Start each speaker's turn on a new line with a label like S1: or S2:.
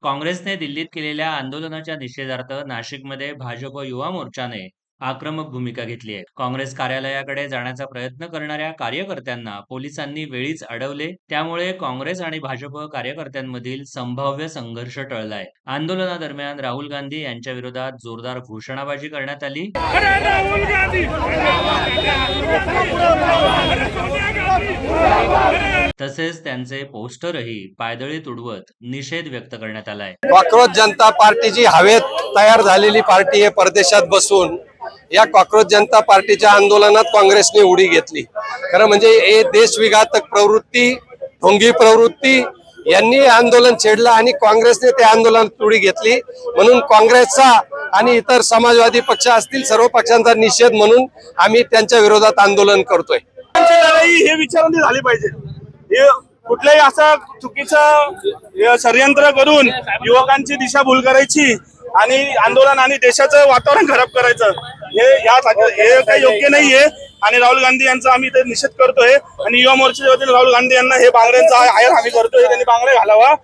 S1: काँग्रेसने दिल्लीत केलेल्या आंदोलनाच्या निषेधार्थ नाशिकमध्ये भाजप युवा मोर्चाने आक्रमक भूमिका घेतली आहे. काँग्रेस कार्यालयाकडे जाण्याचा प्रयत्न करणाऱ्या कार्यकर्त्यांना पोलिसांनी वेळीच अडवले. त्यामुळे काँग्रेस आणि भाजप कार्यकर्त्यांमधील संभाव्य संघर्ष टळलाय. आंदोलनादरम्यान राहुल गांधी यांच्या विरोधात जोरदार घोषणाबाजी करण्यात आली. तसेच त्यांचे पोस्टरही पायदळी तुडवत निषेध व्यक्त करण्यात आलाय.
S2: कॉक्रोच जनता पार्टीची हवेत तयार झालेली पार्टी हे परदेशात बसून या कॉक्रोच जनता पार्टीच्या आंदोलनात काँग्रेसने उडी घेतली. खरं म्हणजे हे देशविघातक प्रवृत्ती, ढोंगी प्रवृत्ती यांनी आंदोलन छेडलं आणि काँग्रेसने त्या आंदोलनात उडी घेतली. म्हणून काँग्रेसचा आणि इतर समाजवादी पक्ष असतील सर्व पक्षांचा निषेध म्हणून आम्ही त्यांच्या विरोधात आंदोलन करतोय.
S3: हे विचारांनी झाली पाहिजे. हे कुठल्याही असं चुकीचं षडयंत्र करून युवकांची दिशाभूल करायची आणि आंदोलन आणि देशाचं वातावरण खराब करायचं हे काही योग्य नाहीये. आणि राहुल गांधी यांचा आम्ही ते निषेध करतोय आणि युवा मोर्चाच्या वतीने राहुल गांधी यांना हे बांगड्यांचा आयर आम्ही करतोय. त्यांनी बांगड्या घालावा.